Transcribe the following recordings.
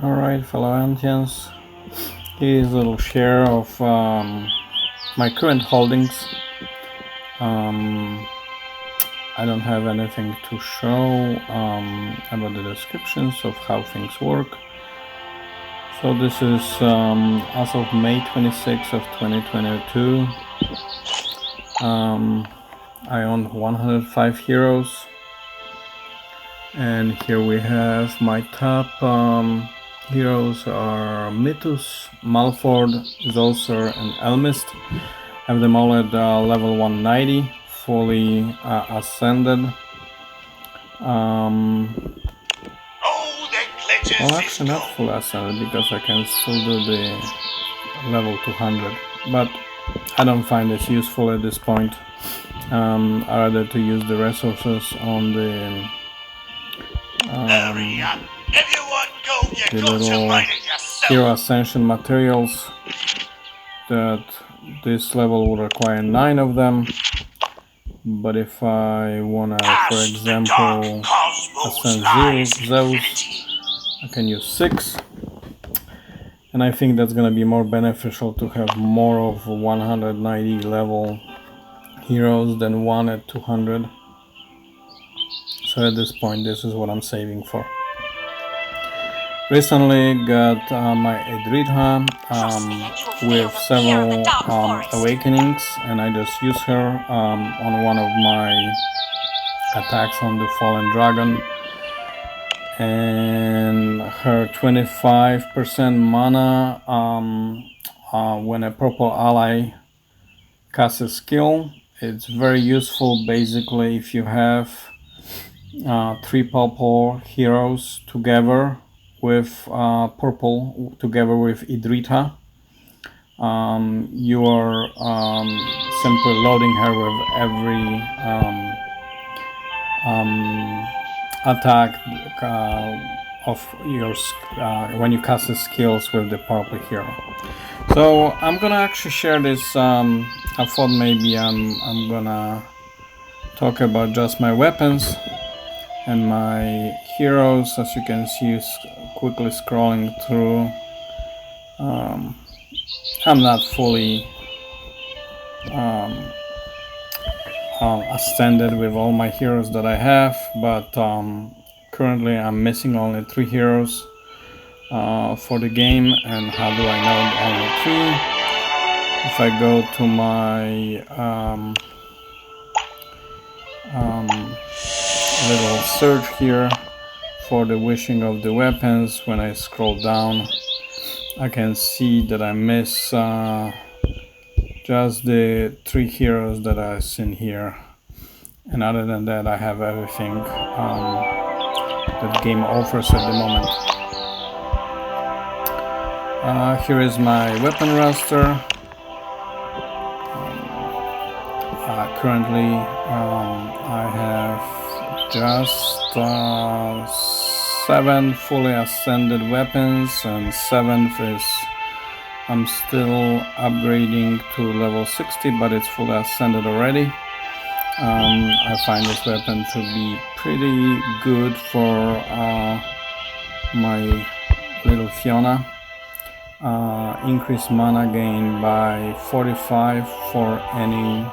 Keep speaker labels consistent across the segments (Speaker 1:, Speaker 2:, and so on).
Speaker 1: Alright, fellow Antians, here's a little share of my current holdings. I don't have anything to show about the descriptions of how things work. So this is as of May 26th of 2022. I own 105 heroes, and here we have my top heroes are Mythos, Malford, Zolcer, and Elmist. I have them all at level 190, fully ascended. Well, actually not full ascended, because I can still do the level 200, but I don't find this useful at this point. I rather to use the resources on the little hero ascension materials, that this level will require 9 of them. But if I wanna, for example, ascend Zeus, I can use 6. And I think that's gonna be more beneficial to have more of 190 level heroes than 1 at 200. So at this point, this is what I'm saving for. Recently got my Edritha with several awakenings, and I just use her on one of my attacks on the Fallen Dragon. And her 25% mana when a purple ally casts a skill. It's very useful basically if you have 3 purple heroes together with purple together with Idrita. You are simply loading her with every attack of yours when you cast the skills with the purple hero. So I'm gonna actually share this. I thought maybe I'm gonna talk about just my weapons and my heroes. As you can see, quickly scrolling through. I'm not fully ascended with all my heroes that I have, but currently I'm missing only 3 heroes for the game. And how do I know only 3? If I go to my little search here for the wishing of the weapons, when I scroll down, I can see that I miss just the 3 heroes that I've seen here. And other than that, I have everything that the game offers at the moment. Here is my weapon roster. Currently I have just 7 fully ascended weapons, and 7th is I'm still upgrading to level 60, but it's fully ascended already. I find this weapon to be pretty good for my little Fiona. Increase mana gain by 45 for any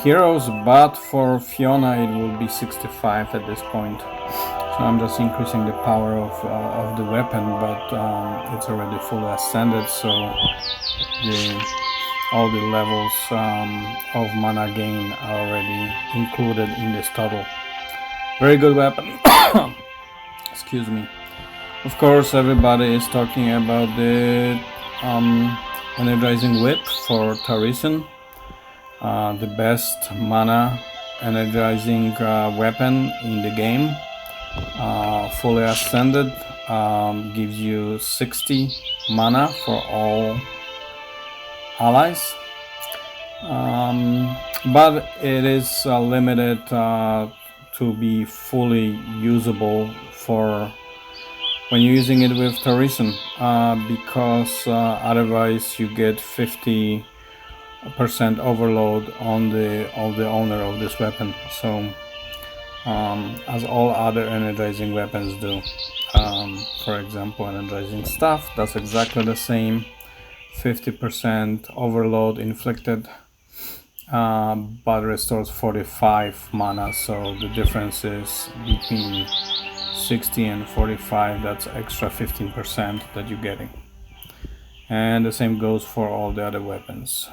Speaker 1: heroes, but for Fiona it will be 65 at this point. So I'm just increasing the power of the weapon, but it's already fully ascended, so all the levels of mana gain are already included in this total. Very good weapon. Excuse me. Of course, everybody is talking about the energizing whip for Tarisan, the best mana energizing weapon in the game. Fully ascended, gives you 60 mana for all allies, but it is limited to be fully usable for when you're using it with Tarisan, because otherwise you get 50% overload on the owner of this weapon. So as all other energizing weapons do. For example, energizing staff does exactly the same, 50% overload inflicted, but restores 45 mana, so the difference is between 60 and 45, that's extra 15% that you're getting. And the same goes for all the other weapons.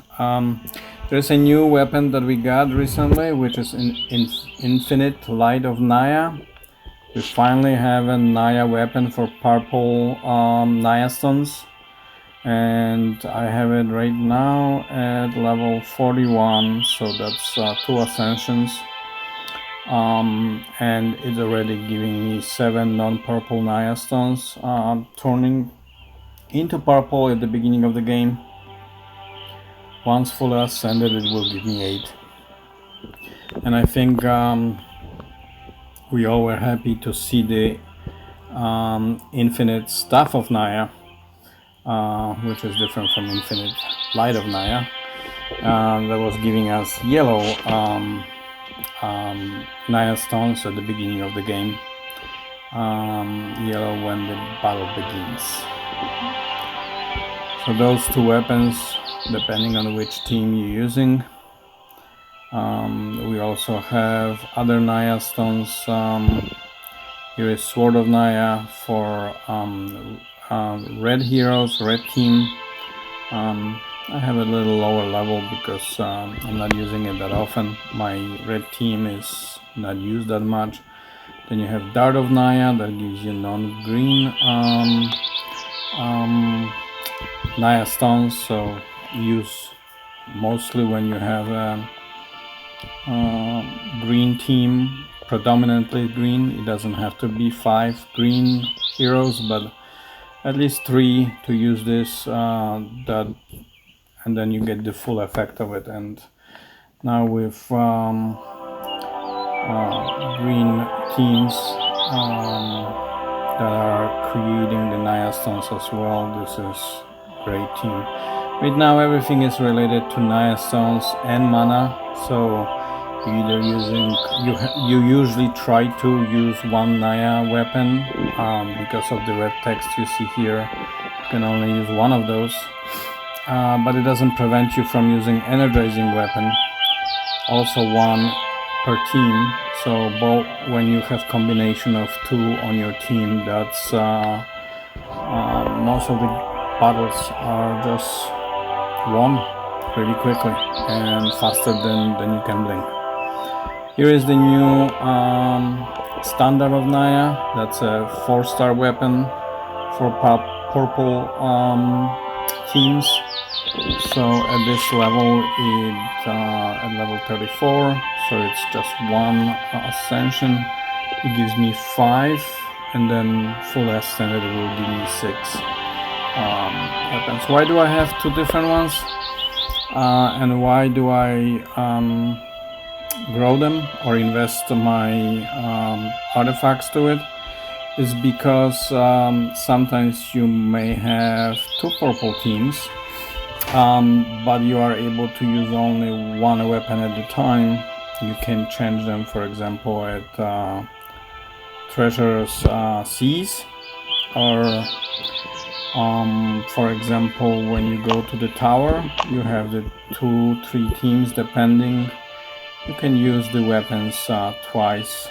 Speaker 1: There's a new weapon that we got recently, which is Infinite Light of Naya. We finally have a Naya weapon for purple Naya stones, and I have it right now at level 41, so that's 2 ascensions, and it's already giving me 7 non-purple Naya stones, turning into purple at the beginning of the game. Once fully ascended, it will give me 8. And I think we all were happy to see the Infinite Staff of Naya, which is different from Infinite Light of Naya, that was giving us yellow Naya stones at the beginning of the game, yellow when the battle begins. So those 2 weapons, depending on which team you're using. We also have other Naya stones. Here is Sword of Naya for red heroes, red team. I have a little lower level because I'm not using it that often. My red team is not used that much. Then you have Dart of Naya that gives you non-green Naya stones, so use mostly when you have a green team, predominantly green. It doesn't have to be 5 green heroes, but at least 3 to use this, and then you get the full effect of it. And now with green teams that are creating the Naya stones as well, this is great team. Right now everything is related to Naya stones and mana, so either you usually try to use one Naya weapon, because of the red text you see here. You can only use one of those, but it doesn't prevent you from using energizing weapon, also 1 per team. So both, when you have combination of 2 on your team, that's most of the battles are just won pretty quickly and faster than you can blink. Here is the new Standard of Naya. That's a 4-star weapon for purple teams. So at this level, at level 34, so it's just 1 ascension. It gives me 5, and then full ascended it will give me 6 weapons. Why do I have 2 different ones? And why do I grow them or invest my artifacts to it? Is because sometimes you may have 2 purple teams, but you are able to use only 1 weapon at a time. You can change them, for example, at Treasurer's Seas, or for example, when you go to the tower, you have the 2-3 teams depending. You can use the weapons twice.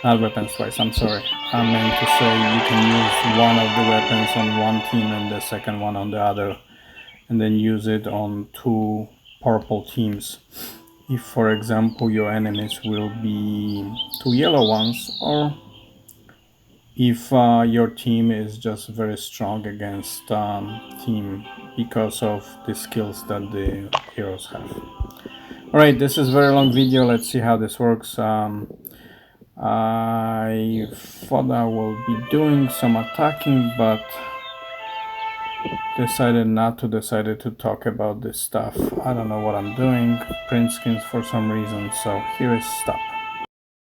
Speaker 1: Not weapons twice, I'm sorry. I meant to say you can use one of the weapons on one team and the second one on the other, and then use it on 2 purple teams. If, for example, your enemies will be 2 yellow ones, or if your team is just very strong against team because of the skills that the heroes have. Alright, this is a very long video. Let's see how this works. I thought I will be doing some attacking, but decided to talk about this stuff. I don't know what I'm doing. Print skins for some reason, so here is stuff.